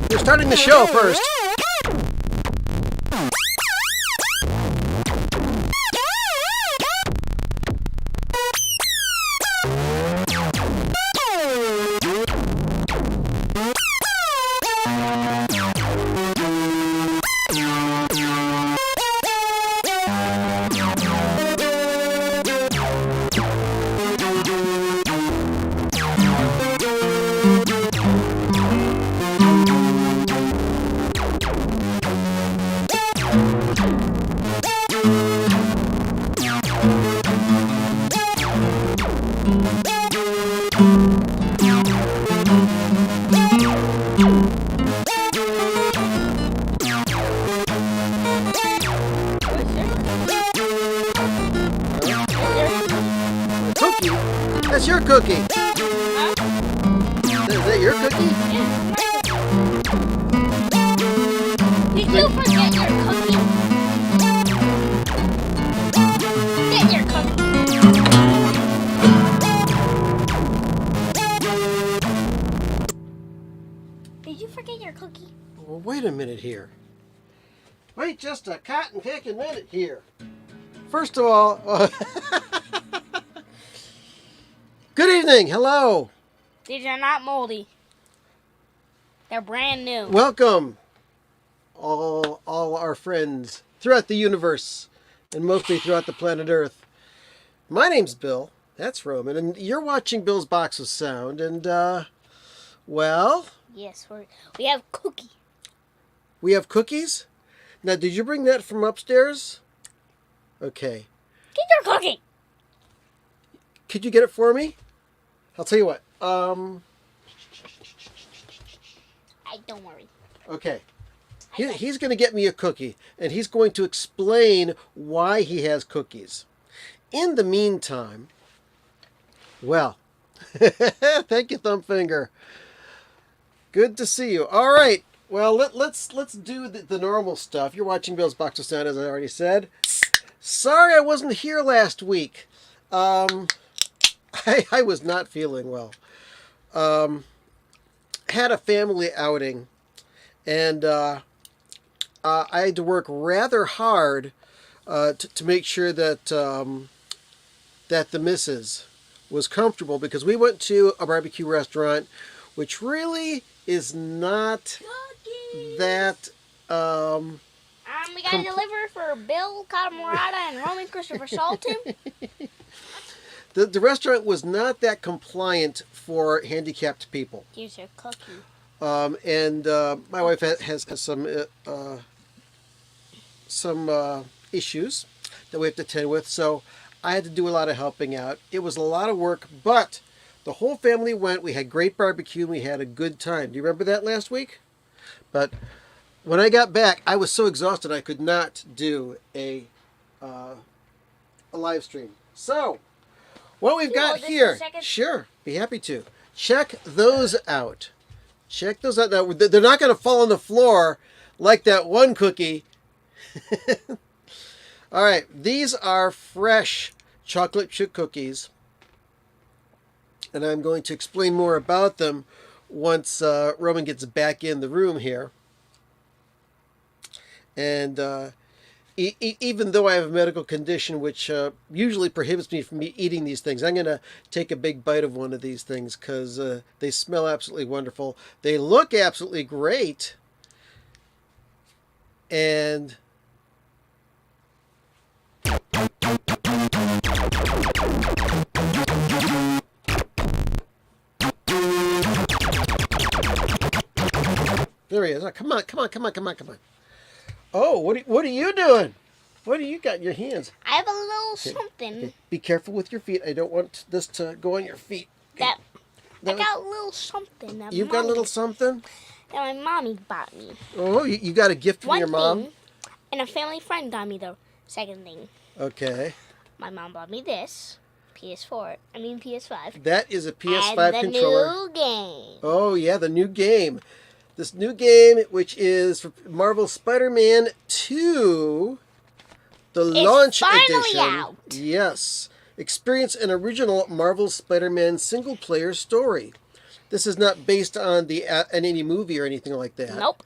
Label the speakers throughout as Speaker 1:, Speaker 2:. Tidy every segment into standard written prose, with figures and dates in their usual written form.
Speaker 1: We're starting the show first. That's your cookie.
Speaker 2: Huh?
Speaker 1: Is that your cookie?
Speaker 2: Yeah, did you forget your cookie? Get your cookie. Did you forget your cookie?
Speaker 1: Well, wait a minute here. Wait just a cotton picking minute here. First of all, good evening. Hello.
Speaker 2: These are not moldy. They're brand new.
Speaker 1: Welcome, all our friends throughout the universe and mostly throughout the planet Earth. My name's Bill. That's Roman, and you're watching Bill's Box of Sound. And well,
Speaker 2: Yes, we have cookie.
Speaker 1: we have cookies. Now, did you bring that from upstairs? Okay.
Speaker 2: Get your cookie.
Speaker 1: Could you get it for me? I'll tell you what.
Speaker 2: Don't worry.
Speaker 1: Okay. He's going to get me a cookie, and he's going to explain why he has cookies. In the meantime, well, thank you, Thumbfinger. Good to see you. All right. Well, let's do the normal stuff. You're watching Bill's Box of Sound, as I already said. Sorry I wasn't here last week. I was not feeling well. Had a family outing, and I had to work rather hard to make sure that that the missus was comfortable, because we went to a barbecue restaurant, which really is not that.
Speaker 2: We got to deliver for Bill Catamorata and Roman Christopher Salton.
Speaker 1: The restaurant was not that compliant for handicapped people.
Speaker 2: Here's your cookie.
Speaker 1: And my wife has some issues that we have to attend with, so I had to do a lot of helping out. It was a lot of work, but the whole family went. We had great barbecue, and we had a good time. Do you remember that last week? But when I got back, I was so exhausted I could not do a live stream. So, what we've got here, sure, be happy to. Check those out. Check those out. Now, they're not going to fall on the floor like that one cookie. All right, these are fresh chocolate chip cookies, and I'm going to explain more about them once Roman gets back in the room here. And even though I have a medical condition which usually prohibits me from eating these things, I'm going to take a big bite of one of these things because they smell absolutely wonderful. They look absolutely great. And there he is. Oh, come on. Oh, what are you doing? What do you got in your hands?
Speaker 2: I have a little something.
Speaker 1: Okay. Be careful with your feet. I don't want this to go on your feet.
Speaker 2: I got a little something.
Speaker 1: You've got a little something?
Speaker 2: That my mommy bought me.
Speaker 1: Oh, you got a gift from your mom?
Speaker 2: Thing, and a family friend got me the second thing.
Speaker 1: Okay.
Speaker 2: My mom bought me this. PS5.
Speaker 1: That is a PS5
Speaker 2: and the
Speaker 1: controller.
Speaker 2: New game.
Speaker 1: Oh, yeah, the new game. This new game, which is for Marvel Spider-Man 2, the launch edition.
Speaker 2: Out.
Speaker 1: Yes. Experience an original Marvel Spider-Man single-player story. This is not based on any movie or anything like that.
Speaker 2: Nope.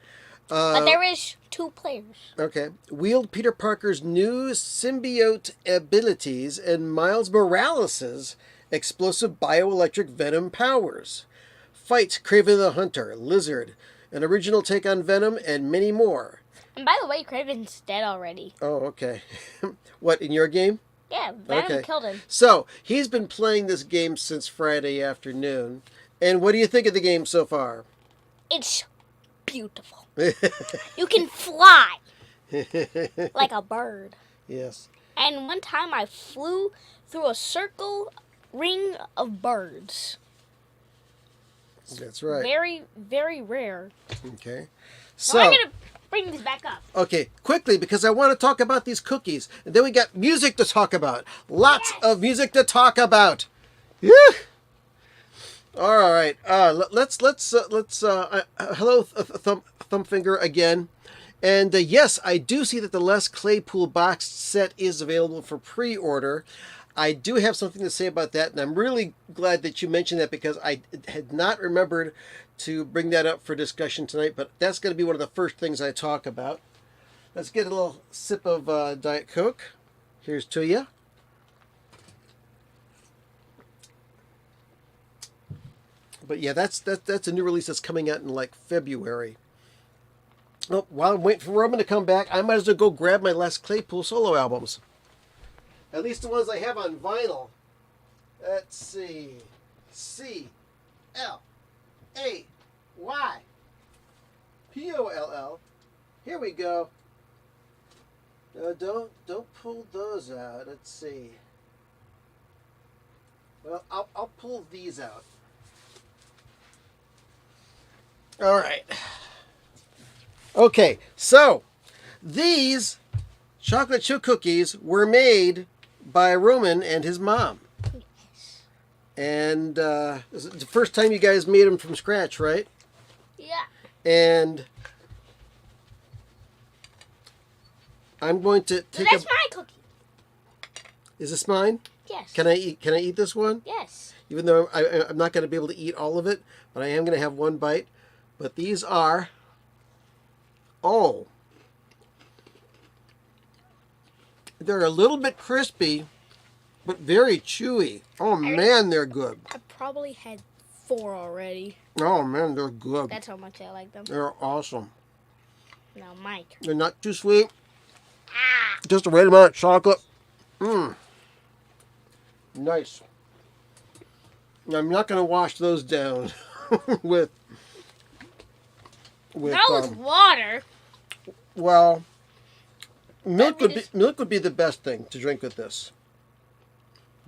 Speaker 2: But there is 2 players.
Speaker 1: Okay. Wield Peter Parker's new symbiote abilities and Miles Morales' explosive bioelectric venom powers. Fight Kraven the Hunter, Lizard, an original take on Venom, and many more.
Speaker 2: And by the way, Kraven's dead already.
Speaker 1: Oh, okay. What, in your game?
Speaker 2: Yeah, Venom killed him.
Speaker 1: So, he's been playing this game since Friday afternoon. And what do you think of the game so far?
Speaker 2: It's beautiful. You can fly like a bird.
Speaker 1: Yes.
Speaker 2: And one time I flew through a circle ring of birds.
Speaker 1: That's right.
Speaker 2: Very, very rare.
Speaker 1: Okay.
Speaker 2: So I'm going to bring this back up.
Speaker 1: Okay, quickly, because I want to talk about these cookies. And then we got music to talk about. Lots of music to talk about. Yeah. All right. Let's hello, Thumbfinger again. And yes, I do see that the Les Claypool box set is available for pre-order. I do have something to say about that, and I'm really glad that you mentioned that because I had not remembered to bring that up for discussion tonight, but that's going to be one of the first things I talk about. Let's get a little sip of Diet Coke. Here's to you. But yeah, that's a new release that's coming out in like February. Oh, while I'm waiting for Roman to come back, I might as well go grab my Les Claypool solo albums. At least the ones I have on vinyl. Let's see. C-L-A-Y-P-O-L-L. Here we go. No, don't pull those out. Let's see. Well, I'll pull these out. All right. Okay, so these chocolate chip cookies were made by Roman and his mom.
Speaker 2: Yes.
Speaker 1: And this is the first time you guys made them from scratch, right?
Speaker 2: Yeah.
Speaker 1: And I'm going to take
Speaker 2: That's my cookie.
Speaker 1: Is this mine?
Speaker 2: Yes.
Speaker 1: Can I eat this one?
Speaker 2: Yes.
Speaker 1: Even though I'm not going to be able to eat all of it, but I am going to have one bite. But these are, they're a little bit crispy, but very chewy. Oh man, they're good.
Speaker 2: I probably had 4 already.
Speaker 1: Oh man, they're good.
Speaker 2: That's how much I like them.
Speaker 1: They're awesome.
Speaker 2: Now, Mike.
Speaker 1: They're not too sweet. Just the right amount of chocolate. Nice. I'm not going to wash those down with
Speaker 2: Not with water.
Speaker 1: Well, milk would be the best thing to drink with this.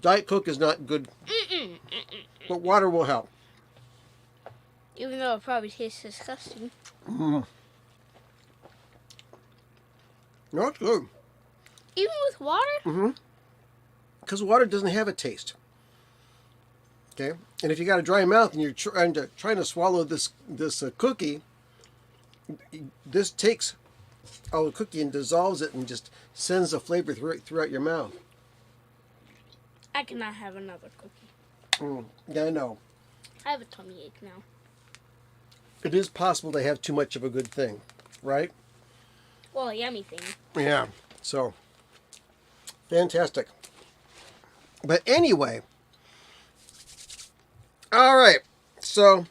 Speaker 1: Diet Coke is not good, but water will help.
Speaker 2: Even though it probably tastes disgusting.
Speaker 1: No, it's good.
Speaker 2: Even with water?
Speaker 1: Because water doesn't have a taste. Okay, and if you got a dry mouth and you're trying to swallow this cookie, this takes all the cookie and dissolves it and just sends the flavor throughout your mouth.
Speaker 2: I cannot have another cookie.
Speaker 1: Yeah, I know.
Speaker 2: I have a tummy ache now.
Speaker 1: It is possible to have too much of a good thing, right?
Speaker 2: Well, a yummy thing.
Speaker 1: Yeah, so fantastic. But anyway, all right, so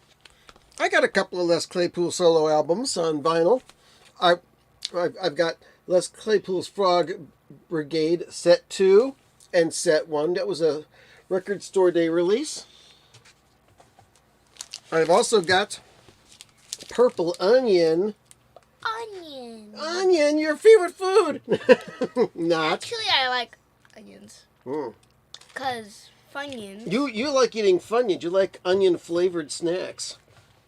Speaker 1: I got a couple of Les Claypool solo albums on vinyl. I've got Les Claypool's Frog Brigade Set 2 and Set 1. That was a Record Store Day release. I've also got Purple Onion. Onion, your favorite food. Not.
Speaker 2: Actually, I like onions. Because Funyuns.
Speaker 1: You like eating Funyuns. You like onion-flavored snacks.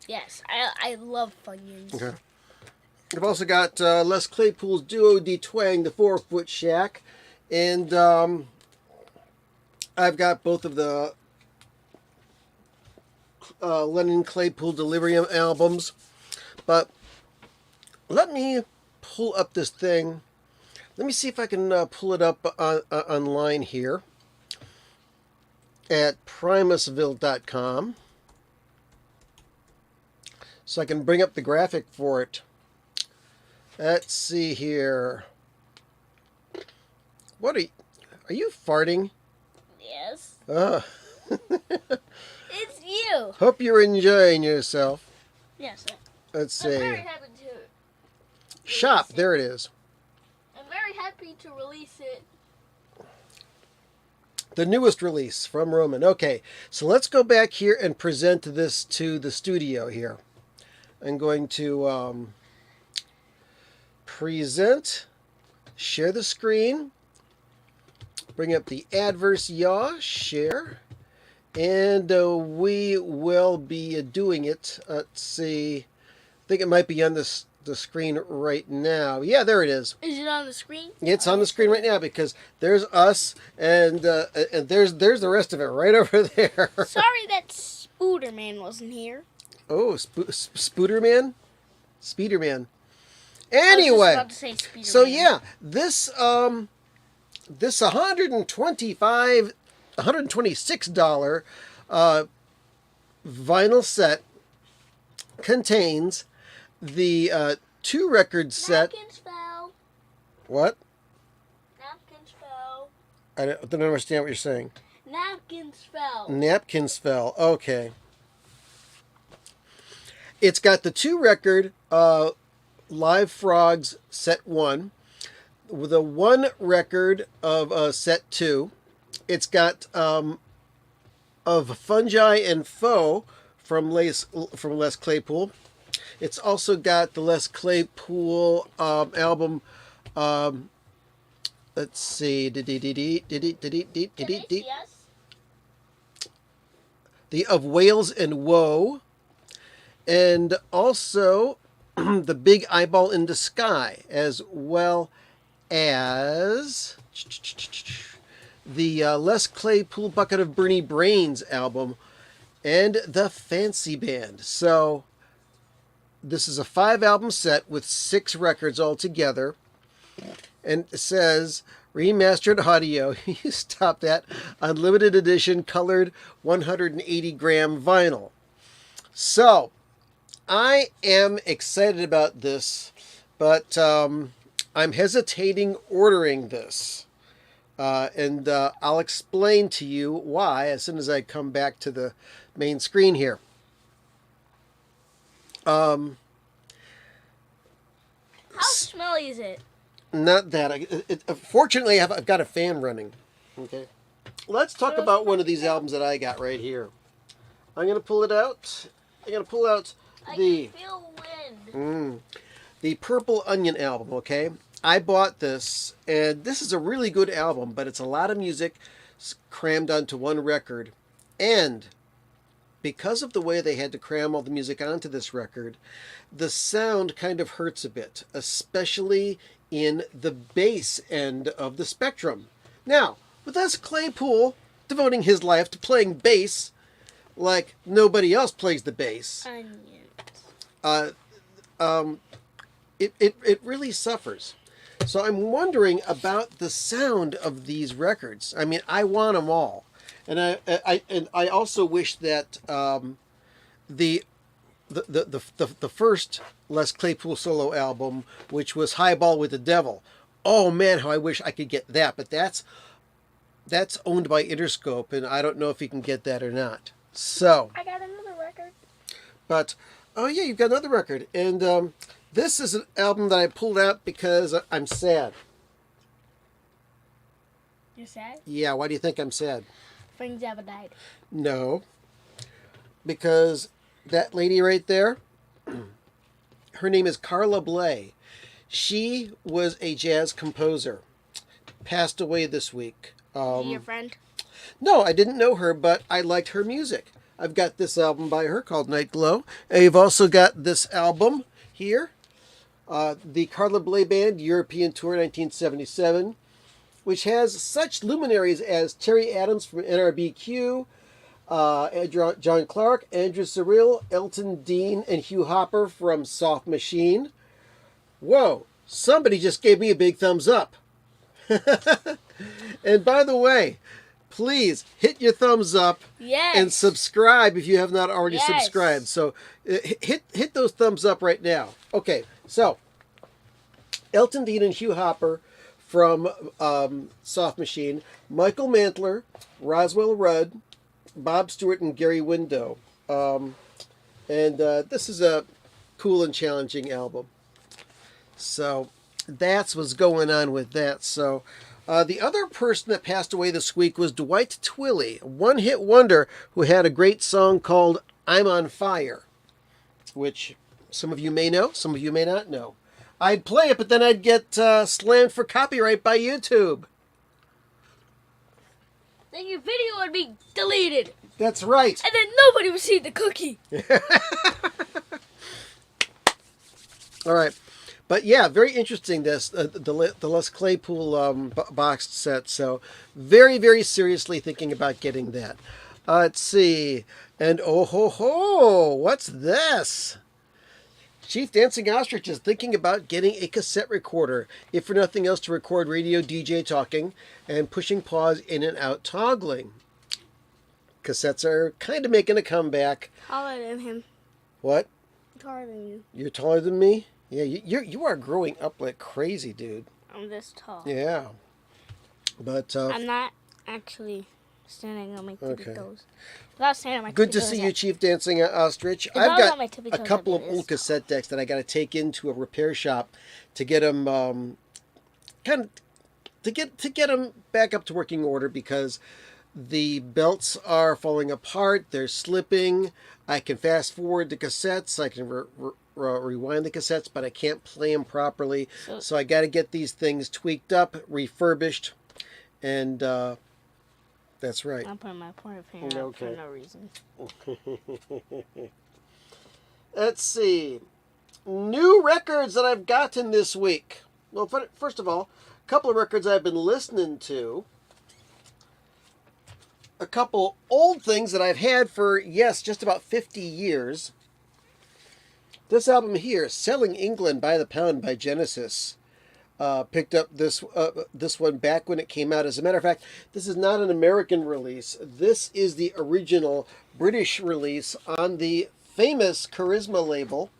Speaker 2: Yes, I love Funyuns.
Speaker 1: Okay. I've also got Les Claypool's Duo de Twang, the 4-foot shack. And I've got both of the Lennon Claypool Delirium albums. But let me pull up this thing. Let me see if I can pull it up online here at primusville.com. so I can bring up the graphic for it. Let's see here. What are you farting?
Speaker 2: Yes.
Speaker 1: It's
Speaker 2: you.
Speaker 1: Hope you're enjoying yourself.
Speaker 2: Yes.
Speaker 1: Let's see.
Speaker 2: I'm very happy to
Speaker 1: Shop,
Speaker 2: it.
Speaker 1: there it is.
Speaker 2: I'm very happy to release it.
Speaker 1: The newest release from Roman. Okay, so let's go back here and present this to the studio here. I'm going to present, share the screen, bring up the adverse yaw, share, and we will be doing it. Let's see. I think it might be on the screen right now. Yeah, there it is.
Speaker 2: Is it on the screen?
Speaker 1: It's on the screen right now because there's us and there's the rest of it right over there.
Speaker 2: Sorry that Spooderman wasn't here.
Speaker 1: Oh, Spooderman? Speederman. Anyway,
Speaker 2: I was just about to say Speederman.
Speaker 1: so yeah, this $126 vinyl set contains the 2-record set.
Speaker 2: Napkins fell.
Speaker 1: What?
Speaker 2: Napkins fell.
Speaker 1: I don't understand what you're saying.
Speaker 2: Napkins fell.
Speaker 1: Napkins fell. Okay. It's got the 2-record Live Frogs set 1, with a 1 record of set 2. It's got of Fungi and Foe from Les Claypool. It's also got the Les Claypool album. Let's see. The Of Wales and Woe. And also the Big Eyeball in the Sky, as well as the Les Claypool Bucket of Bernie Brains album, and the Fancy Band. So this is a 5-album set with 6 records altogether, and it says remastered audio. You stop that. Unlimited edition colored 180-gram vinyl. So I am excited about this, but I'm hesitating ordering this. And I'll explain to you why as soon as I come back to the main screen here.
Speaker 2: How smelly is it?
Speaker 1: Not that. Fortunately, I've got a fan running. Okay. Let's talk about one of these albums that I got right here. I'm going to pull it out. I'm going to pull out the...
Speaker 2: I can feel wind.
Speaker 1: The Purple Onion album, okay? I bought this, and this is a really good album, but it's a lot of music crammed onto one record. And because of the way they had to cram all the music onto this record, the sound kind of hurts a bit, especially in the bass end of the spectrum. Now, with Les Claypool devoting his life to playing bass like nobody else plays the bass, it really suffers. So I'm wondering about the sound of these records. I mean, I want them all, and I also wish that the first Les Claypool solo album, which was Highball with the Devil. Oh man, how I wish I could get that, but that's owned by Interscope, and I don't know if you can get that or not. So
Speaker 2: I got another record.
Speaker 1: But oh yeah, you've got another record, and this is an album that I pulled out because I'm sad.
Speaker 2: You're sad?
Speaker 1: Yeah, why do you think I'm sad?
Speaker 2: Frank Zappa died.
Speaker 1: No, because that lady right there, her name is Carla Bley. She was a jazz composer. Passed away this week.
Speaker 2: Is she your friend?
Speaker 1: No, I didn't know her, but I liked her music. I've got this album by her called Night Glow. And you've also got this album here, the Carla Bley Band European Tour 1977, which has such luminaries as Terry Adams from NRBQ, John Clark, Andrew Cyrille, Elton Dean, and Hugh Hopper from Soft Machine. Whoa, somebody just gave me a big thumbs up. And by the way, please hit your thumbs up
Speaker 2: Yes.
Speaker 1: and subscribe if you have not already
Speaker 2: Yes.
Speaker 1: subscribed. So hit those thumbs up right now. Okay, so Elton Dean and Hugh Hopper from Soft Machine, Michael Mantler, Roswell Rudd, Bob Stewart, and Gary Window. And this is a cool and challenging album. So that's what's going on with that. So the other person that passed away this week was Dwight Twilley, a one-hit wonder who had a great song called I'm on Fire, which some of you may know, some of you may not know. I'd play it, but then I'd get slammed for copyright by YouTube.
Speaker 2: Then your video would be deleted.
Speaker 1: That's right.
Speaker 2: And then nobody would see the cookie.
Speaker 1: All right. But yeah, very interesting, this, the Les Claypool boxed set. So very, very seriously thinking about getting that. Let's see. And oh ho ho, what's this? Chief Dancing Ostrich is thinking about getting a cassette recorder, if for nothing else to record radio DJ talking and pushing pause in and out toggling. Cassettes are kind of making a comeback.
Speaker 2: Taller than him.
Speaker 1: What?
Speaker 2: Taller than you.
Speaker 1: You're taller than me? Yeah, you are growing up like crazy, dude.
Speaker 2: I'm this tall.
Speaker 1: Yeah. But
Speaker 2: I'm not actually standing on my tippy
Speaker 1: Okay.
Speaker 2: toes. Without standing on my
Speaker 1: good
Speaker 2: tippy
Speaker 1: to
Speaker 2: toes,
Speaker 1: see you, Chief Dancing Ostrich.
Speaker 2: I
Speaker 1: I've
Speaker 2: was on
Speaker 1: got
Speaker 2: my tippy
Speaker 1: a
Speaker 2: toes,
Speaker 1: couple
Speaker 2: I'd
Speaker 1: of
Speaker 2: be
Speaker 1: old
Speaker 2: this
Speaker 1: cassette decks that I got to take into a repair shop to get them to get them back up to working order, because the belts are falling apart, they're slipping. I can fast forward the cassettes, I can rewind the cassettes, but I can't play them properly. So I got to get these things tweaked up, refurbished, and that's right.
Speaker 2: I'm putting my pointer finger out for no reason.
Speaker 1: Let's see. New records that I've gotten this week. Well, first of all, a couple of records I've been listening to. A couple old things that I've had for, yes, just about 50 years. This album here, Selling England by the Pound by Genesis. Picked up this one back when it came out. As a matter of fact, this is not an American release. This is the original British release on the famous Charisma label.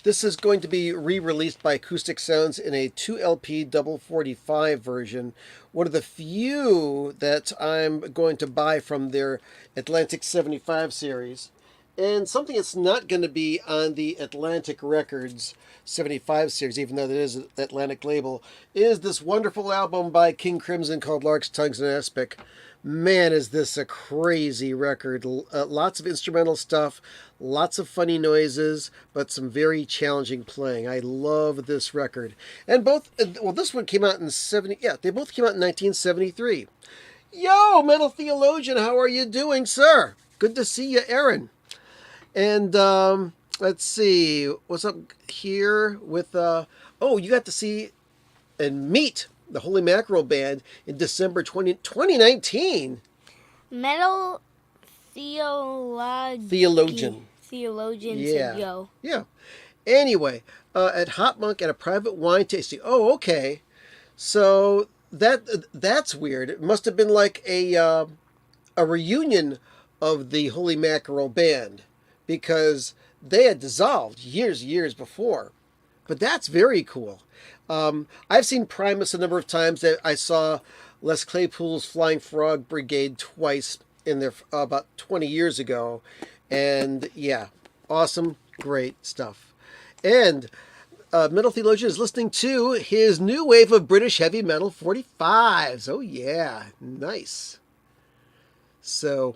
Speaker 1: This is going to be re-released by Acoustic Sounds in a 2 LP double 45 version. One of the few that I'm going to buy from their Atlantic 75 series. And something that's not going to be on the Atlantic Records 75 series, even though that is an Atlantic label, is this wonderful album by King Crimson called Lark's Tongues and Aspic. Man, is this a crazy record. Lots of instrumental stuff, lots of funny noises, but some very challenging playing. I love this record. And this one came out in they both came out in 1973. Yo, Metal Theologian, how are you doing, sir? Good to see you, Aaron. And let's see, what's up here with, you got to see and meet the Holy Mackerel Band in December 2019.
Speaker 2: Metal
Speaker 1: Theologian.
Speaker 2: Said yo.
Speaker 1: Yeah. Anyway, at Hot Monk at a private wine tasting. Oh, okay. So that's weird. It must have been like a reunion of the Holy Mackerel Band, because they had dissolved years before. But that's very cool. I've seen Primus a number of times. I saw Les Claypool's Flying Frog Brigade twice in there about 20 years ago. And yeah, awesome, great stuff. And Metal Theologian is listening to his new wave of British heavy metal 45s. Oh yeah, nice. So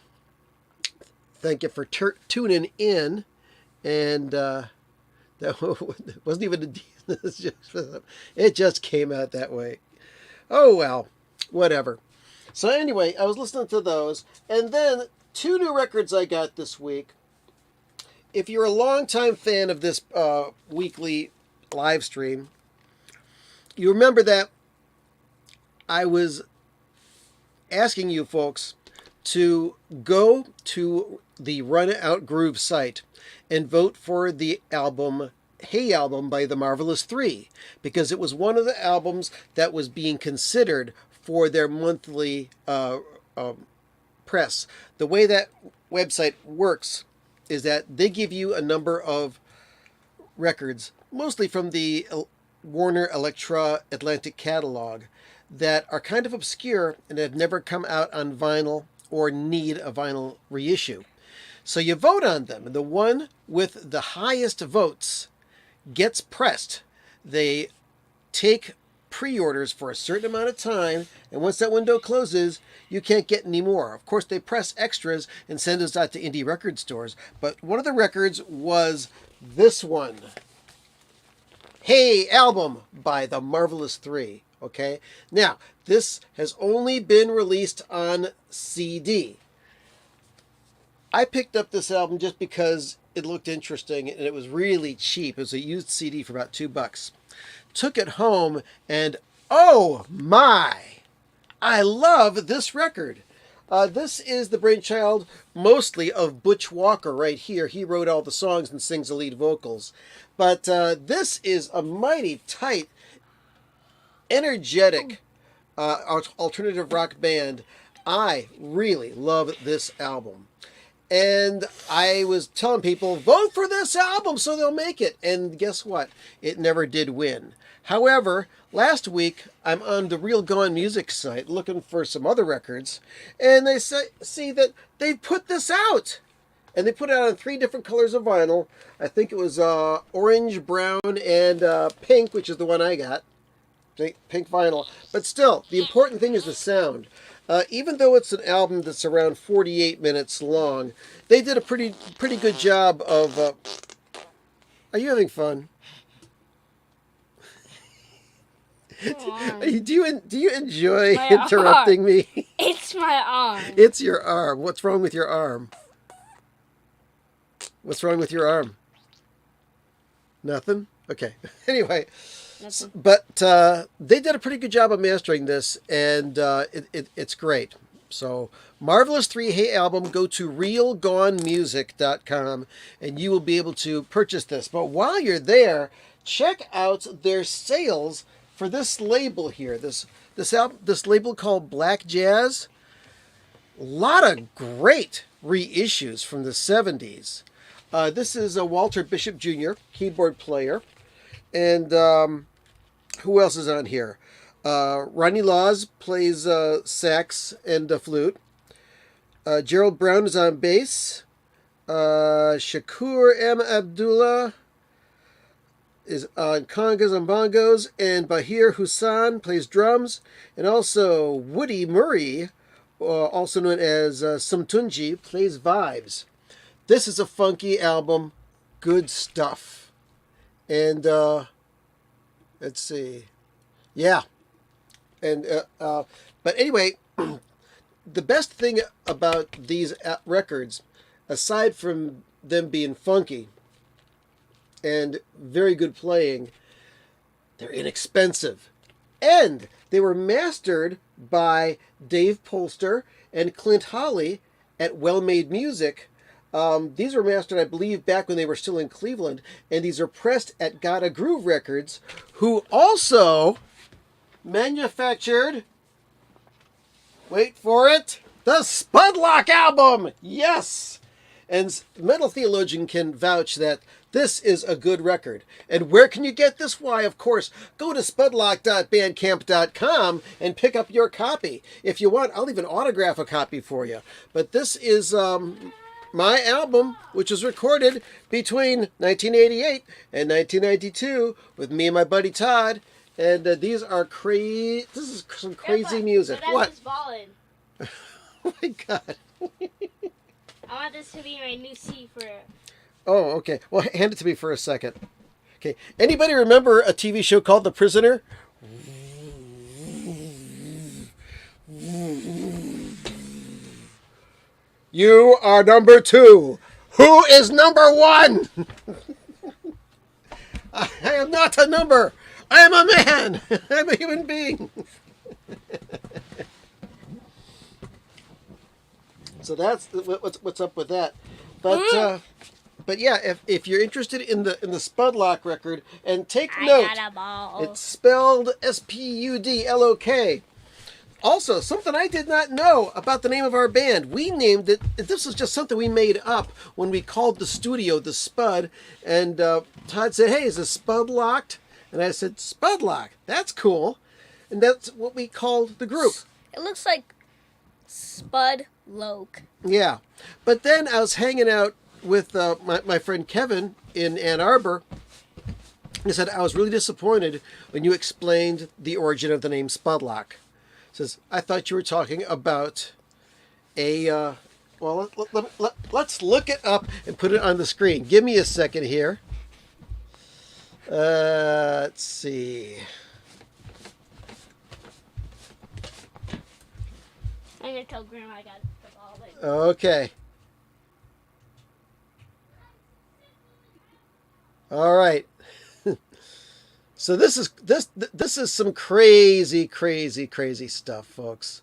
Speaker 1: thank you for tuning in. And that wasn't even a decent. It just came out that way. Oh well, whatever. So anyway, I was listening to those, and then 2 new records I got this week. If you're a longtime fan of this weekly live stream, you remember that I was asking you folks to go to the Run Out Groove site and vote for the album Hey Album by The Marvelous Three, because it was one of the albums that was being considered for their monthly press. The way that website works is that they give you a number of records, mostly from the Warner Elektra Atlantic catalog, that are kind of obscure and have never come out on vinyl or need a vinyl reissue. So you vote on them, and the one with the highest votes gets pressed. They take pre-orders for a certain amount of time, and once that window closes, you can't get any more. Of course, they press extras and send those out to indie record stores, but one of the records was this one. Hey Album by the Marvelous Three. Okay, now this has only been released on CD. I picked up this album just because it looked interesting and it was really cheap. It was a used CD for about $2. Took it home and oh my, I love this record. This is the brainchild mostly of Butch Walker right here. He wrote all the songs and sings the lead vocals. But this is a mighty tight, energetic alternative rock band. I really love this album. And I was telling people, vote for this album so they'll make it. And guess what? It never did win. However, last week, I'm on the Real Gone Music site looking for some other records. And they see that they put this out. And they put it out in 3 different colors of vinyl. I think it was orange, brown, and pink, which is the one I got. Pink vinyl. But still, the important thing is the sound. Even though it's an album that's around 48 minutes long, they did a pretty good job of... Are you having fun? Do you enjoy
Speaker 2: my
Speaker 1: interrupting
Speaker 2: arm.
Speaker 1: me?
Speaker 2: It's my arm.
Speaker 1: It's your arm. What's wrong with your arm? What's wrong with your arm? Nothing? Okay. Anyway... But they did a pretty good job of mastering this, and it's great. So, Marvelous 3 Hey Album, go to realgonemusic.com, and you will be able to purchase this. But while you're there, check out their sales for this label here. This label called Black Jazz. A lot of great reissues from the 70s. This is a Walter Bishop Jr., keyboard player. And who else is on here? Ronnie Laws plays sax and flute. Gerald Brown is on bass. Shakur M. Abdullah is on congas and bongos. And Bahir Hussan plays drums. And also Woody Murray, also known as Sumtunji, plays vibes. This is a funky album. Good stuff. And let's see. Yeah. And but anyway, the best thing about these records, aside from them being funky and very good playing, they're inexpensive. And they were mastered by Dave Polster and Clint Holly at Well Made Music. These were mastered, I believe, back when they were still in Cleveland, and these are pressed at Gotta Groove Records, who also manufactured, wait for it, the Spudlock album! Yes! And Metal Theologian can vouch that this is a good record. And where can you get this? Why, of course, go to spudlock.bandcamp.com and pick up your copy. If you want, I'll even autograph a copy for you. But this is... my album, which was recorded between 1988 and 1992 with me and my buddy Todd, and these are crazy. This is some crazy music. What? Oh my God!
Speaker 2: I want this to be my new C for.
Speaker 1: Oh, okay. Well, hand it to me for a second. Okay. Anybody remember a TV show called The Prisoner? You are number 2. Who is number 1? I am not a number. I am a man. I'm a human being. So that's what's up with that. But yeah, if you're interested in the Spudlock record, and take note, it's spelled Spudlok. Also, something I did not know about the name of our band. We named it, this was just something we made up when we called the studio the Spud. And Todd said, hey, is the Spud locked? And I said, Spud lock. That's cool. And that's what we called the group.
Speaker 2: It looks like Spud Loke.
Speaker 1: Yeah. But then I was hanging out with my friend Kevin in Ann Arbor. He said, I was really disappointed when you explained the origin of the name Spudlock. Says, I thought you were talking about a, let's look it up and put it on the screen. Give me a second here. Let's see.
Speaker 2: I'm going to tell Grandma I got it.
Speaker 1: Okay. All right. So this is some crazy stuff, folks.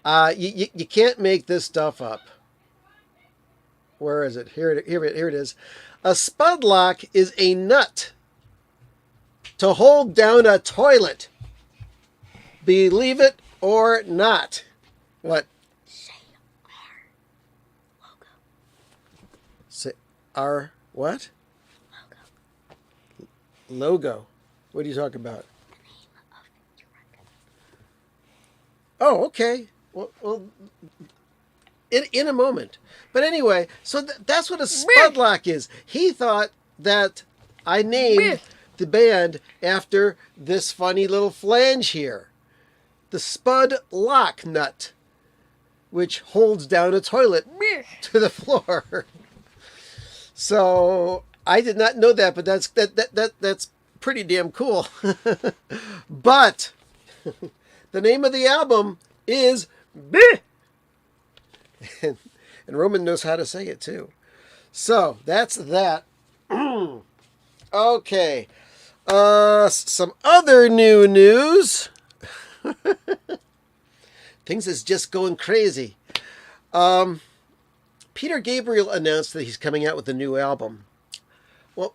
Speaker 1: You can't make this stuff up. Where is it? Here it is. A spud lock is a nut to hold down a toilet. Believe it or not. What?
Speaker 2: Say our logo.
Speaker 1: Say our what? Logo. What are you talking about?
Speaker 2: The name of your record.
Speaker 1: Oh, okay. Well in a moment. But anyway, so that's what a spud lock is. He thought that I named the band after this funny little flange here. The spud lock nut, which holds down a toilet to the floor. So I did not know that, but that's pretty damn cool. But the name of the album is Bleh. And Roman knows how to say it too. So that's that. Okay. Some other new news. Things is just going crazy. Peter Gabriel announced that he's coming out with a new album. Well,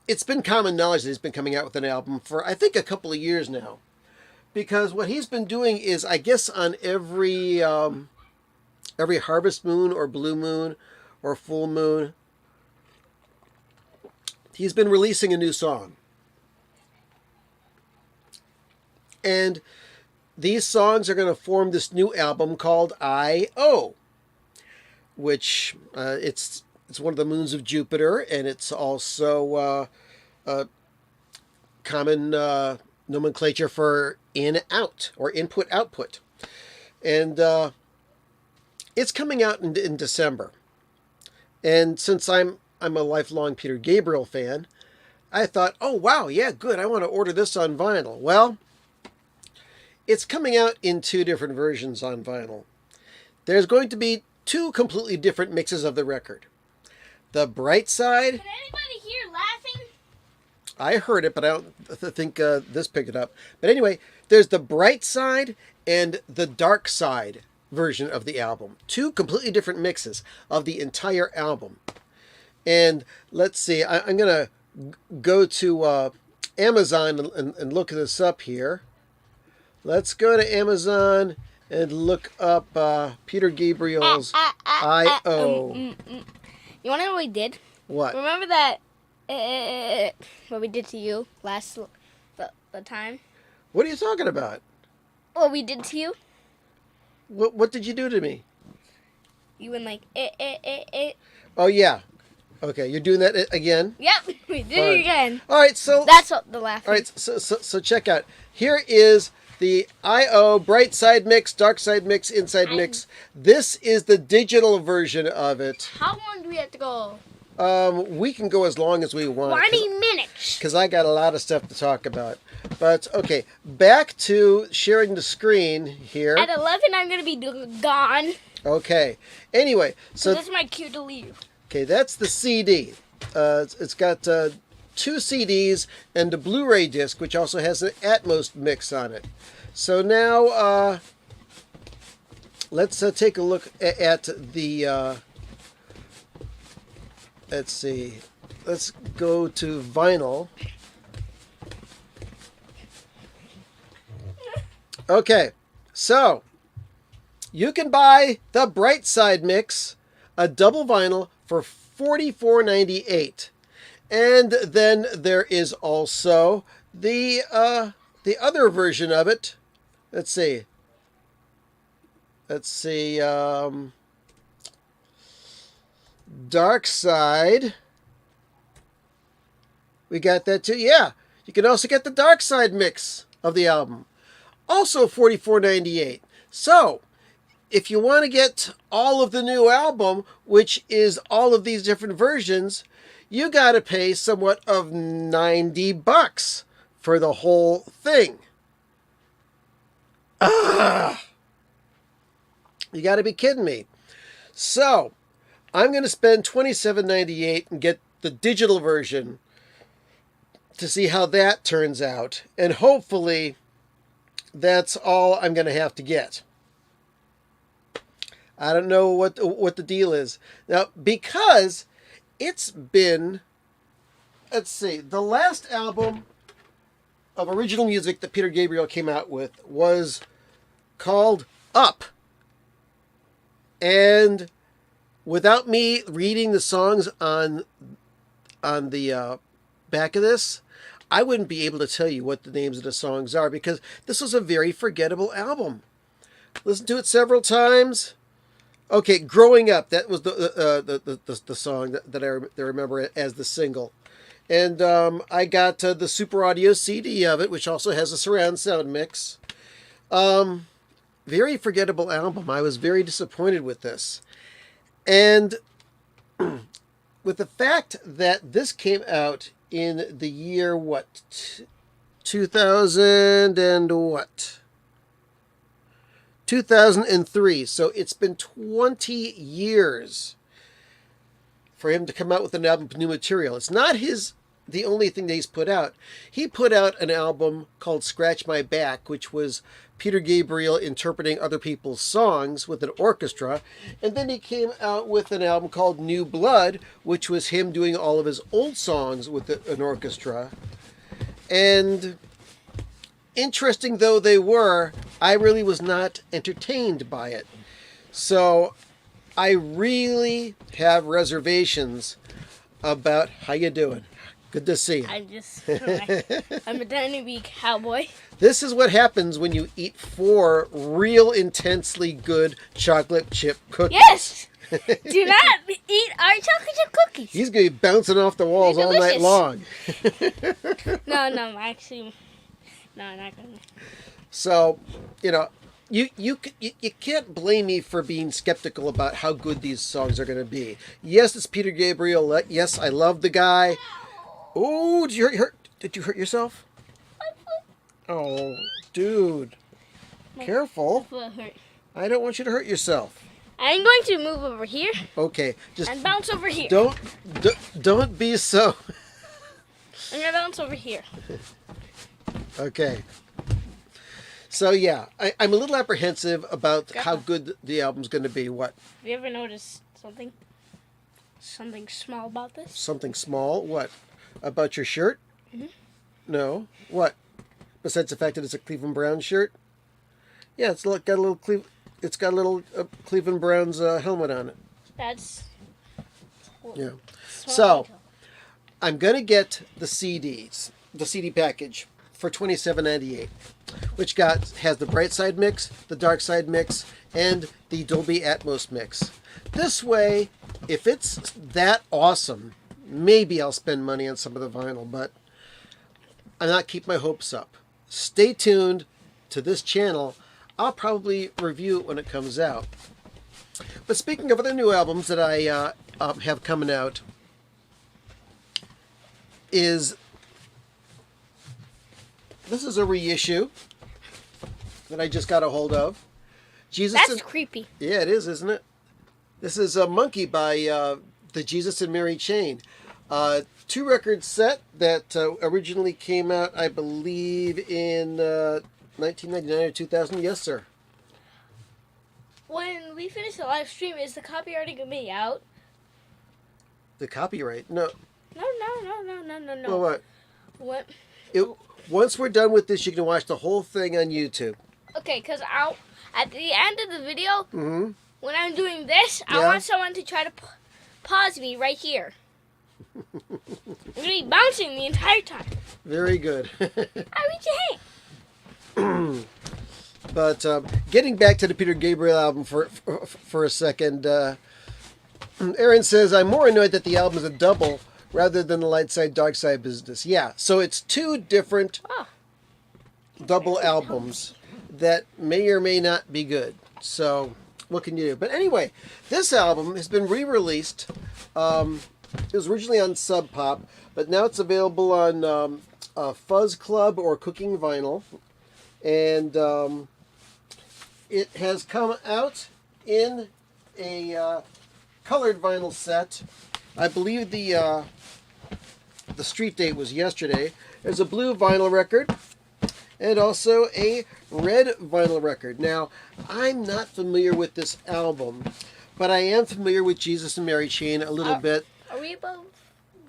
Speaker 1: it's been common knowledge that he's been coming out with an album for, I think, a couple of years now. Because what he's been doing is, I guess, on every harvest moon or blue moon or full moon, he's been releasing a new song. And these songs are going to form this new album called I.O., which it's one of the moons of Jupiter, and it's also common nomenclature for in-out or input-output. And it's coming out in December. And since I'm a lifelong Peter Gabriel fan, I thought, oh, wow, yeah, good. I want to order this on vinyl. Well, it's coming out in two different versions on vinyl. There's going to be two completely different mixes of the record. The bright side...
Speaker 2: Can anybody hear laughing?
Speaker 1: I heard it, but I don't think this picked it up. But anyway, there's the bright side and the dark side version of the album. Two completely different mixes of the entire album. And let's see, I'm going to go to Amazon and look this up here. Let's go to Amazon and look up Peter Gabriel's I.O.
Speaker 2: You want to know what we did?
Speaker 1: What?
Speaker 2: Remember that what we did to you last the time?
Speaker 1: What are you talking about?
Speaker 2: What we did to you?
Speaker 1: What did you do to me?
Speaker 2: You went like
Speaker 1: Oh yeah. Okay, you're doing that again?
Speaker 2: Yep, we did it again.
Speaker 1: All right, so
Speaker 2: That's what the laughing.
Speaker 1: all right, so check out. Here is the I.O. bright side mix, dark side mix, inside mix. This is the digital version of it.
Speaker 2: How long do we have to go?
Speaker 1: We can go as long as we want.
Speaker 2: 20 minutes.
Speaker 1: Because I got a lot of stuff to talk about. But, okay, back to sharing the screen here.
Speaker 2: At 11, I'm going to be gone.
Speaker 1: Okay. Anyway,
Speaker 2: So
Speaker 1: so,
Speaker 2: this is my cue to leave.
Speaker 1: okay, that's the CD. It's got two CDs and a Blu-ray disc, which also has an Atmos mix on it. So now, let's take a look at the... let's see. Let's go to vinyl. Okay. So, you can buy the Bright Side mix, a double vinyl, for $44.98. And then there is also the other version of it. Let's see. Dark Side. We got that too. Yeah, you can also get the Dark Side mix of the album, also $44.98. So, if you want to get all of the new album, which is all of these different versions, you got to pay somewhat of $90 for the whole thing. You got to be kidding me. So, I'm going to spend $27.98 and get the digital version to see how that turns out. And hopefully, that's all I'm going to have to get. I don't know what the deal is. Now, because it's been, let's see, the last album of original music that Peter Gabriel came out with was called Up. And without me reading the songs on the back of this, I wouldn't be able to tell you what the names of the songs are, because this was a very forgettable album. Listened to it several times. Okay, Growing Up, that was the song that I remember as the single. And I got the Super Audio CD of it, which also has a surround sound mix. Very forgettable album. I was very disappointed with this. And with the fact that this came out in the year, 2000 and what? 2003. So it's been 20 years for him to come out with an album of new material. It's not the only thing that he's put out. He put out an album called Scratch My Back, which was Peter Gabriel interpreting other people's songs with an orchestra. And then he came out with an album called New Blood, which was him doing all of his old songs with an orchestra. And interesting though they were, I really was not entertained by it. So I really have reservations about how you doing. Good to see you.
Speaker 2: I'm a dynamic cowboy.
Speaker 1: This is what happens when you eat 4 real intensely good chocolate chip cookies.
Speaker 2: Yes! Do not eat our chocolate chip cookies.
Speaker 1: He's going to be bouncing off the walls all night long.
Speaker 2: No, I'm not going to.
Speaker 1: So, you can't blame me for being skeptical about how good these songs are going to be. Yes, it's Peter Gabriel. Yes, I love the guy. Oh, did you hurt yourself? Oh, dude. Careful.
Speaker 2: My foot hurt.
Speaker 1: I don't want you to hurt yourself.
Speaker 2: I'm going to move over here.
Speaker 1: Okay, just
Speaker 2: and bounce over here.
Speaker 1: Don't be so.
Speaker 2: I'm gonna bounce over here.
Speaker 1: Okay. So yeah, I'm a little apprehensive about how good the album's going to be. What?
Speaker 2: Have you ever noticed something small about this?
Speaker 1: Something small? What? About your shirt?
Speaker 2: Mm-hmm.
Speaker 1: No. What? Besides the fact that it's a Cleveland Browns shirt? Yeah, it's got a little Cleveland Browns helmet on it.
Speaker 2: That's.
Speaker 1: Yeah. So, I'm gonna get the CD package for $27.98, which has the Bright Side mix, the Dark Side mix, and the Dolby Atmos mix. This way, if it's that awesome, maybe I'll spend money on some of the vinyl, but I'm not keeping my hopes up. Stay tuned to this channel. I'll probably review it when it comes out. But speaking of other new albums that I have coming out, this is a reissue that I just got a hold of.
Speaker 2: That's creepy.
Speaker 1: Yeah, it is, isn't it? This is a Monkey by the Jesus and Mary Chain. 2-record set that originally came out, I believe, in 1999 or 2000. Yes, sir.
Speaker 2: When we finish the live stream, is the copyright going to be out?
Speaker 1: The copyright? No.
Speaker 2: No.
Speaker 1: Well, what?
Speaker 2: What?
Speaker 1: Once we're done with this, you can watch the whole thing on YouTube.
Speaker 2: Okay, because at the end of the video,
Speaker 1: Mm-hmm.
Speaker 2: when I'm doing this, I
Speaker 1: Yeah.
Speaker 2: want someone to try to pause me right here. I'm going to be bouncing the entire time.
Speaker 1: Very good.
Speaker 2: I reach your hand.
Speaker 1: But getting back to the Peter Gabriel album for a second, Aaron says, I'm more annoyed that the album is a double rather than the light side, dark side business. Yeah, so it's two different
Speaker 2: Oh,
Speaker 1: double albums that may or may not be good. So what can you do? But anyway, this album has been re-released. It was originally on Sub Pop, but now it's available on Fuzz Club or Cooking Vinyl. And it has come out in a colored vinyl set. I believe the street date was yesterday. There's a blue vinyl record and also a red vinyl record. Now, I'm not familiar with this album, but I am familiar with Jesus and Mary Chain a little bit.
Speaker 2: Are we above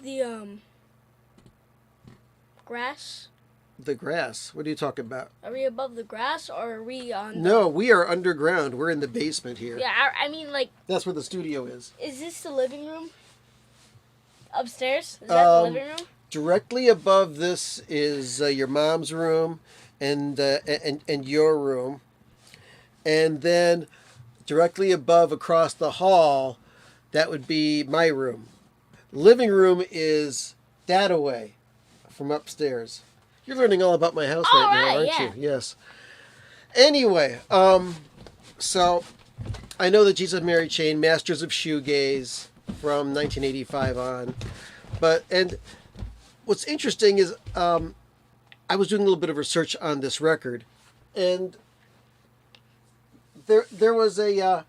Speaker 2: the grass?
Speaker 1: The grass. What are you talking about?
Speaker 2: Are we above the grass, or are we on?
Speaker 1: No, we are underground. We're in the basement here.
Speaker 2: Yeah, I mean, like,
Speaker 1: That's where the studio is.
Speaker 2: is this the living room? Upstairs? Is that the living room?
Speaker 1: Directly above this is your mom's room and your room. And then directly above across the hall, that would be my room. Living room is that away from upstairs. You're learning all about my house right now, aren't
Speaker 2: yeah.
Speaker 1: you? Yes. Anyway, so I know that Jesus and Mary Chain, Masters of Shoegaze from 1985 on. And what's interesting is I was doing a little bit of research on this record, and there was a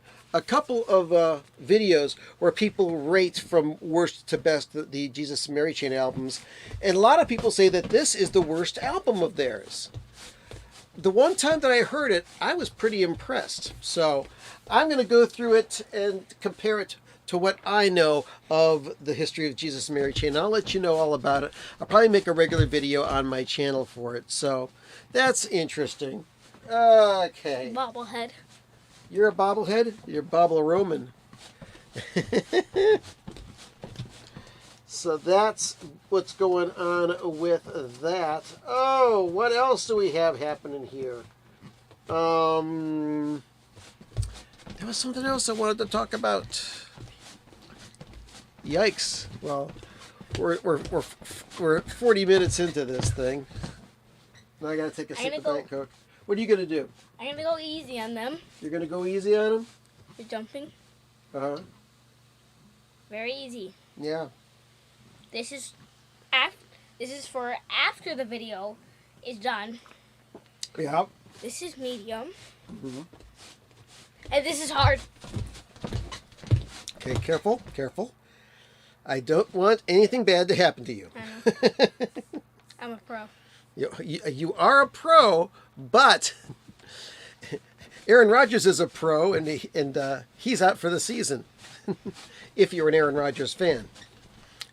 Speaker 1: couple of videos where people rate from worst to best the Jesus and Mary Chain albums, and a lot of people say that this is the worst album of theirs. The one time that I heard it, I was pretty impressed. So I'm going to go through it and compare it to what I know of the history of Jesus and Mary Chain. I'll let you know all about it. I'll probably make a regular video on my channel for it. So that's interesting. Okay.
Speaker 2: Bobblehead.
Speaker 1: You're a bobblehead? You're Bobble Roman. So that's what's going on with that. Oh, what else do we have happening here? There was something else I wanted to talk about. Yikes. Well, we're 40 minutes into this thing. Now I gotta take a sip of Diet Coke. What are you gonna do?
Speaker 2: I'm going to go easy on them.
Speaker 1: You're gonna go easy on them?
Speaker 2: You're jumping.
Speaker 1: Uh-huh.
Speaker 2: Very easy.
Speaker 1: Yeah.
Speaker 2: This is for after the video is done.
Speaker 1: Yeah.
Speaker 2: This is medium.
Speaker 1: Mm-hmm.
Speaker 2: And this is hard.
Speaker 1: Okay, careful, careful. I don't want anything bad to happen to you.
Speaker 2: I know. I'm a pro.
Speaker 1: You are a pro, but Aaron Rodgers is a pro, and he's out for the season. If you're an Aaron Rodgers fan.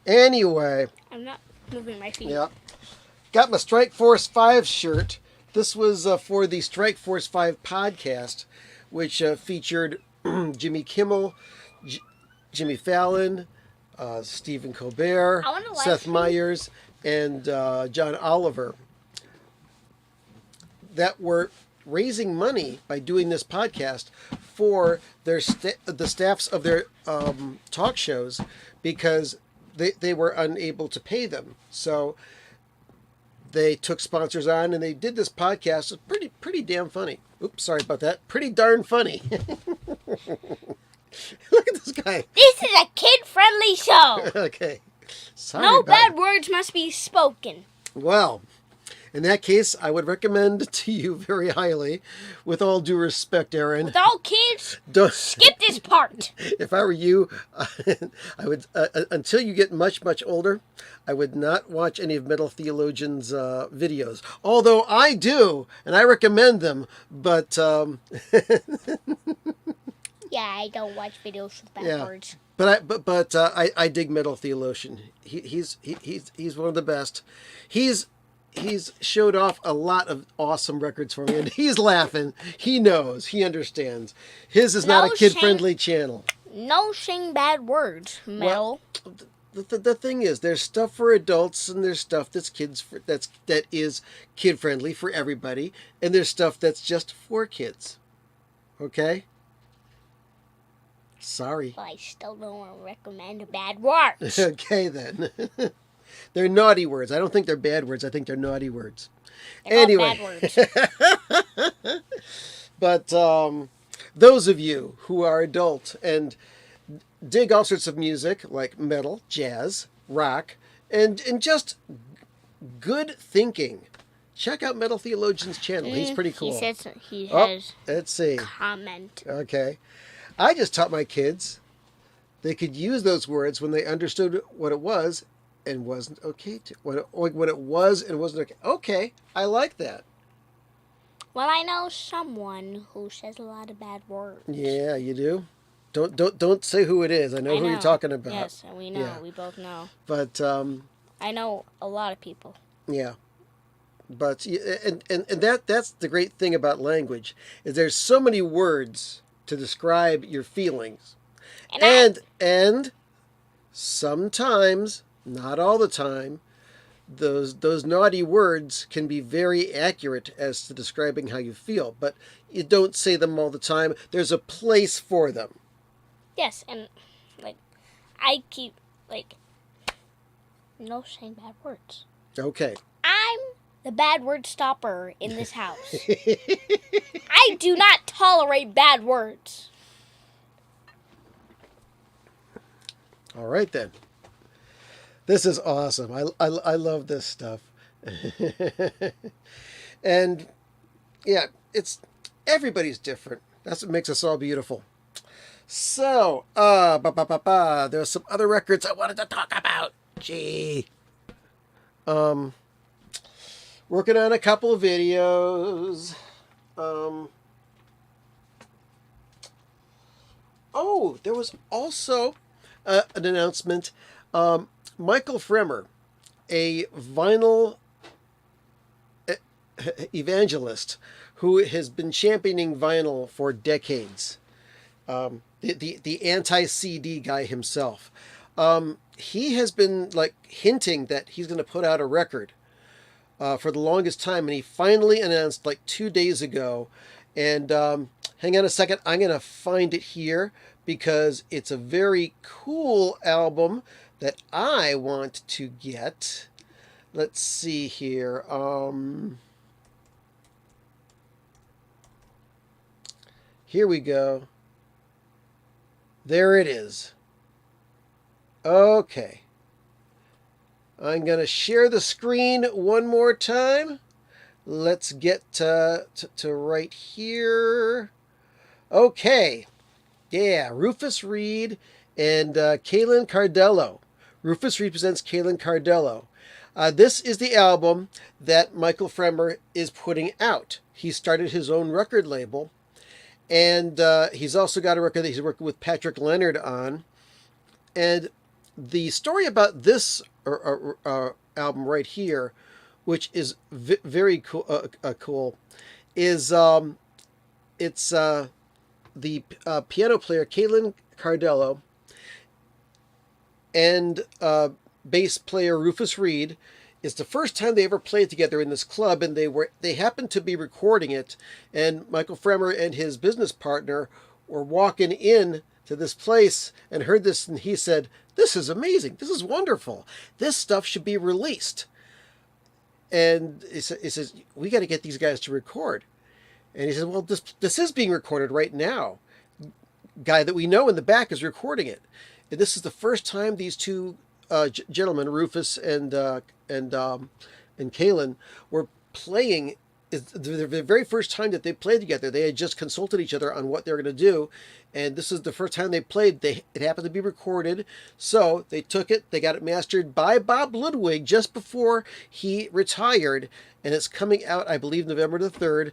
Speaker 1: Anyway.
Speaker 2: I'm not moving my feet.
Speaker 1: Yeah. Got my Strike Force 5 shirt. This was for the Strike Force 5 podcast, which featured Jimmy Kimmel, Jimmy Fallon, Stephen Colbert, Seth Meyers, and John Oliver, that were raising money by doing this podcast for their the staffs of their talk shows, because they were unable to pay them. So they took sponsors on and they did this podcast. It's pretty damn funny. Oops, sorry about that. Pretty darn funny. Look at this guy.
Speaker 2: This is a kid-friendly show.
Speaker 1: Okay. Sorry
Speaker 2: no
Speaker 1: about
Speaker 2: bad
Speaker 1: it.
Speaker 2: words must be spoken.
Speaker 1: Well, in that case, I would recommend to you very highly, with all due respect, Aaron.
Speaker 2: With all kids, skip this part.
Speaker 1: If I were you, I would, until you get much, much older, I would not watch any of Metal Theologian's videos. Although I do, and I recommend them, but...
Speaker 2: Yeah, I don't watch videos with bad words.
Speaker 1: But I dig Metal Theologian. He's one of the best. He's he's showed off a lot of awesome records for me, and he's laughing. He knows. He understands. His is not a kid-friendly channel.
Speaker 2: No saying bad words, Mel.
Speaker 1: Well, the thing is, there's stuff for adults, and there's stuff that's that is kid-friendly for everybody, and there's stuff that's just for kids. Okay? Sorry.
Speaker 2: Well, I still don't recommend bad words.
Speaker 1: Okay, then. They're naughty words. I don't think they're bad words. I think they're naughty words.
Speaker 2: They're
Speaker 1: Anyway.
Speaker 2: bad words.
Speaker 1: But those of you who are adult and dig all sorts of music like metal, jazz, rock, and just good thinking, check out Metal Theologian's channel. He's pretty cool.
Speaker 2: He has
Speaker 1: let's see.
Speaker 2: comment.
Speaker 1: Okay. I just taught my kids they could use those words when they understood what it was and wasn't okay to. When it was and wasn't okay. Okay, I like that.
Speaker 2: Well, I know someone who says a lot of bad words.
Speaker 1: Yeah, you do. Don't say who it is. I know who you're talking about.
Speaker 2: Yes, we know. Yeah. We both know.
Speaker 1: But
Speaker 2: I know a lot of people.
Speaker 1: Yeah. But and that's the great thing about language is there's so many words to describe your feelings. And sometimes, not all the time, those naughty words can be very accurate as to describing how you feel, but you don't say them all the time. There's a place for them.
Speaker 2: Yes, and I keep no saying bad words.
Speaker 1: Okay.
Speaker 2: I'm the bad word stopper in this house. I do not tolerate bad words.
Speaker 1: All right then. This is awesome. I love this stuff. And yeah, everybody's different. That's what makes us all beautiful. So, there's some other records I wanted to talk about. Gee. Working on a couple of videos. There was also an announcement. Michael Fremmer, a vinyl evangelist who has been championing vinyl for decades. The anti-CD guy himself. He has been hinting that he's going to put out a record for the longest time, and he finally announced 2 days ago. And hang on a second, I'm going to find it here because it's a very cool album that I want to get. Let's see here. Here we go. There it is. Okay. I'm going to share the screen one more time. Let's get to right here. Okay. Yeah, Rufus Reid and Kaylin Cardello. Rufus Reid presents Kaylin Cardello. This is the album that Michael Fremmer is putting out. He started his own record label. And he's also got a record that he's working with Patrick Leonard on. And the story about this album right here, which is very cool, is it's the piano player Kaylin Cardello and bass player Rufus Reid. It's the first time they ever played together in this club, and they happened to be recording it, and Michael Fremmer and his business partner were walking in to this place and heard this, and he said, "This is amazing. This is wonderful. This stuff should be released." And he says, "We got to get these guys to record." And he said, "Well, this is being recorded right now. Guy that we know in the back is recording it. And this is the first time these two gentlemen, Rufus and Kaylin, were playing. It's the very first time that they played together. They had just consulted each other on what they were going to do, and this is the first time they played. It happened to be recorded, so they took it. They got it mastered by Bob Ludwig just before he retired, and it's coming out, I believe, November the 3rd.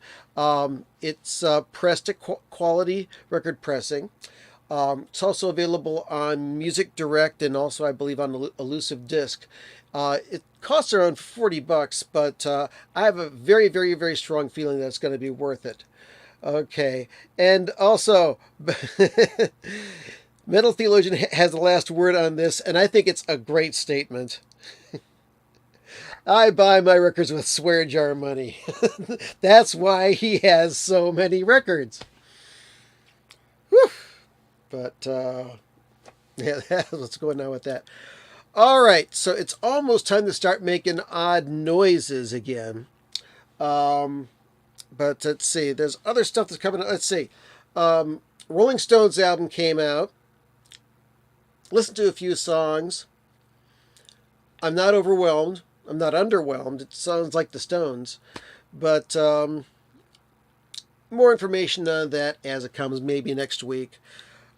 Speaker 1: It's pressed at Quality Record Pressing. It's also available on Music Direct and also, I believe, on Elusive Disc. It costs around $40, but I have a very, very, very strong feeling that it's going to be worth it. Okay, and also, Metal Theologian has the last word on this, and I think it's a great statement. I buy my records with swear jar money. That's why he has so many records. Whew. But, yeah, that's what's going on with that. All right, so it's almost time to start making odd noises again. But let's see, there's other stuff that's coming out. Let's see. Rolling Stones album came out. Listened to a few songs. I'm not overwhelmed. I'm not underwhelmed. It sounds like the Stones. But more information on that as it comes, maybe next week.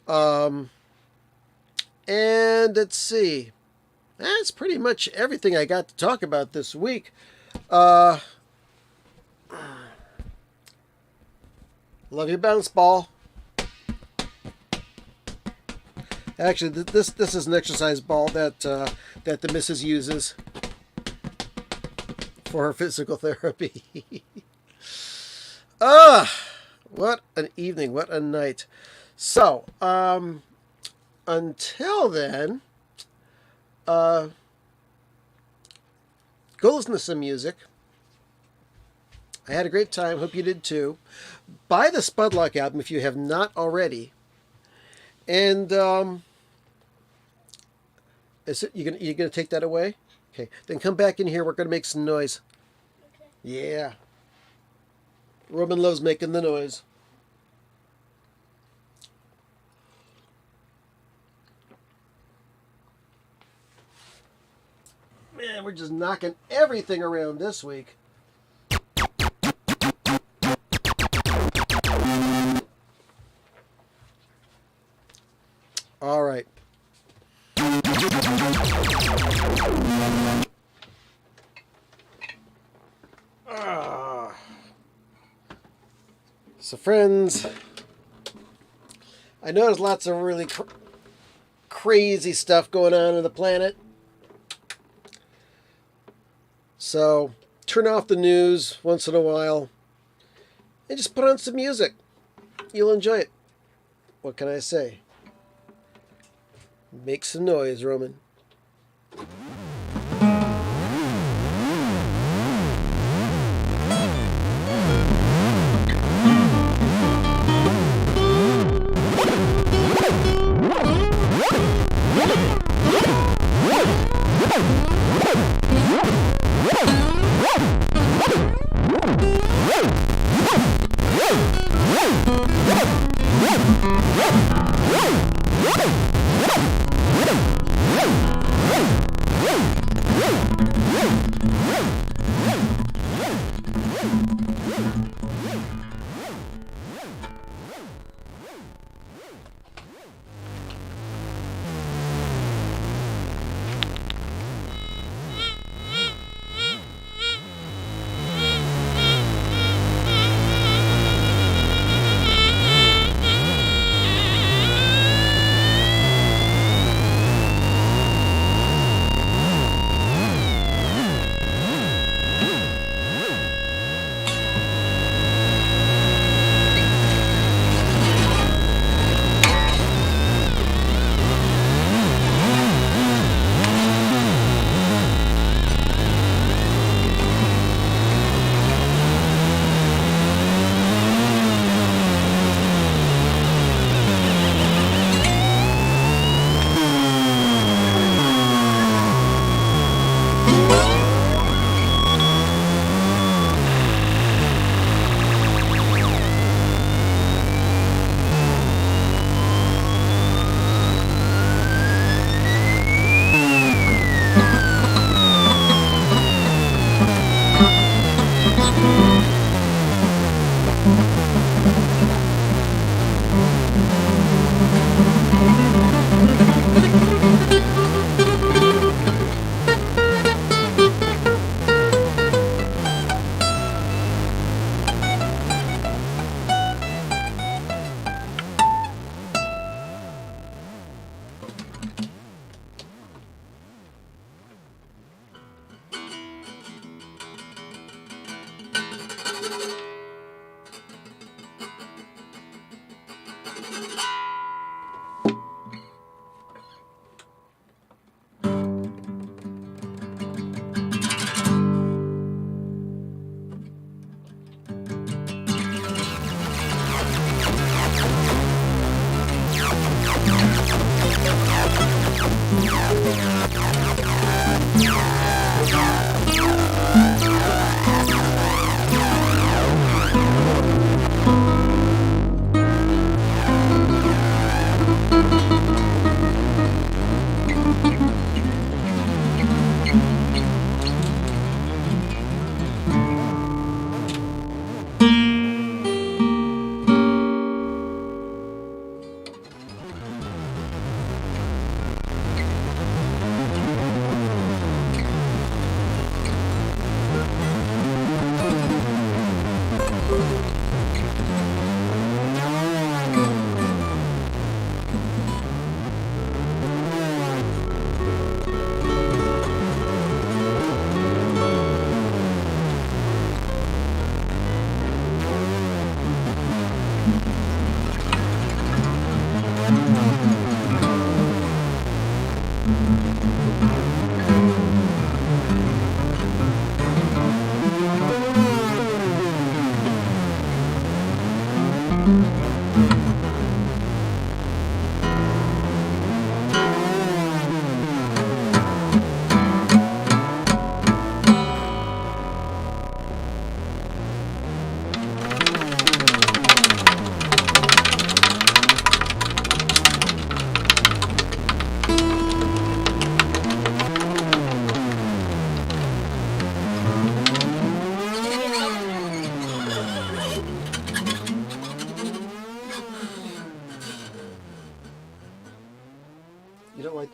Speaker 1: And let's see. That's pretty much everything I got to talk about this week. Love your bounce ball. Actually, this is an exercise ball that the missus uses for her physical therapy. What an evening! What a night! So, until then, go listen to some music. I had a great time. Hope you did too. Buy the Spudlock album if you have not already. And is it you gonna take that away? Okay. Then come back in here. We're gonna make some noise.
Speaker 2: Okay.
Speaker 1: Yeah. Roman loves making the noise. Man, we're just knocking everything around this week. All right. So, friends, I know there's lots of really crazy stuff going on the planet. So, turn off the news once in a while and just put on some music. You'll enjoy it. What can I say? Make some noise, Roman.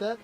Speaker 1: that?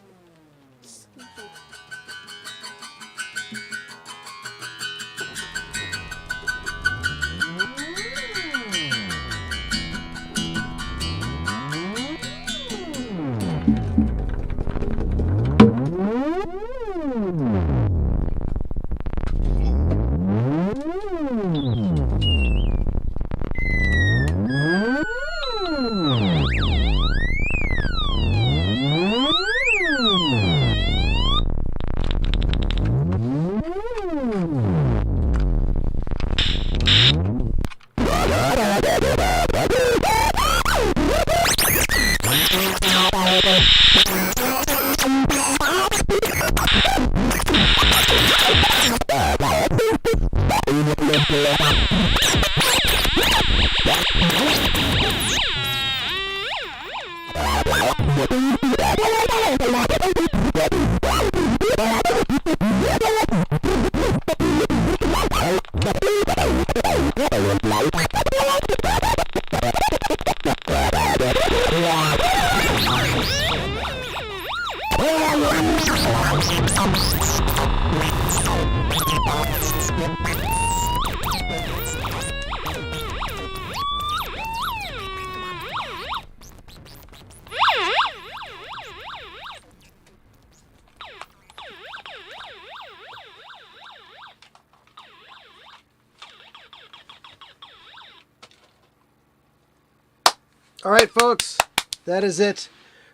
Speaker 1: All right, folks, that is it.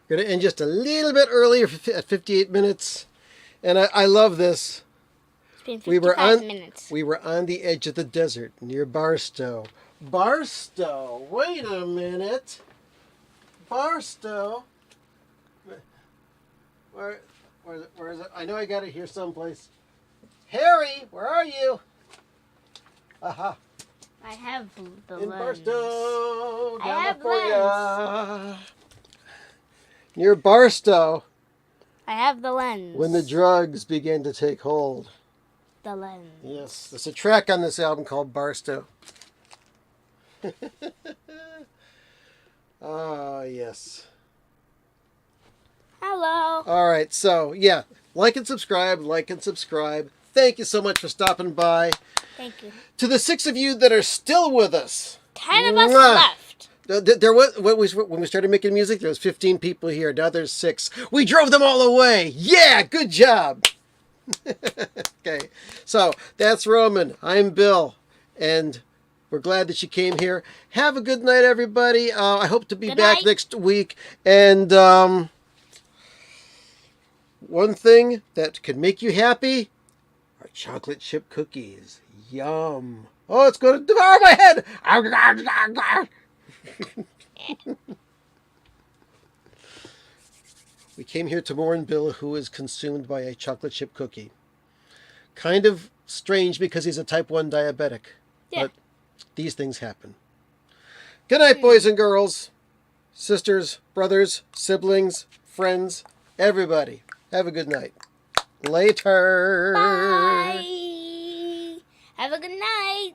Speaker 1: We're going to end just a little bit earlier at 58 minutes. And I love this.
Speaker 2: It's been 55 minutes.
Speaker 1: We were on the edge of the desert near Barstow. Barstow, wait a minute. Barstow. Where is it? I know I got it here someplace. Harry, where are you? Aha.
Speaker 2: I have the
Speaker 1: In
Speaker 2: lens.
Speaker 1: Barstow,
Speaker 2: I have
Speaker 1: California. Near Barstow.
Speaker 2: I have the lens.
Speaker 1: When the drugs began to take hold.
Speaker 2: The lens.
Speaker 1: Yes, there's a track on this album called Barstow. Ah, yes.
Speaker 2: Hello.
Speaker 1: All right, so yeah, like and subscribe, like and subscribe. Thank you so much for stopping by.
Speaker 2: Thank you.
Speaker 1: To the 6 of you that are still with us.
Speaker 2: 10 of us
Speaker 1: Mwah.
Speaker 2: left.
Speaker 1: There was when we started making music. There was 15 people here. Now there's 6. We drove them all away. Yeah, good job. Okay, so that's Roman. I'm Bill, and we're glad that you came here. Have a good night, everybody. I hope to be
Speaker 2: Good
Speaker 1: back
Speaker 2: night.
Speaker 1: next week. And one thing that could make you happy are chocolate chip cookies. Yum. Oh, it's going to devour my head. We came here to mourn Bill, who is consumed by a chocolate chip cookie. Kind of strange because he's a type 1 diabetic.
Speaker 2: Yeah.
Speaker 1: But these things happen. Good night, boys and girls, sisters, brothers, siblings, friends, everybody. Have a good night. Later.
Speaker 2: Bye. Have a good night.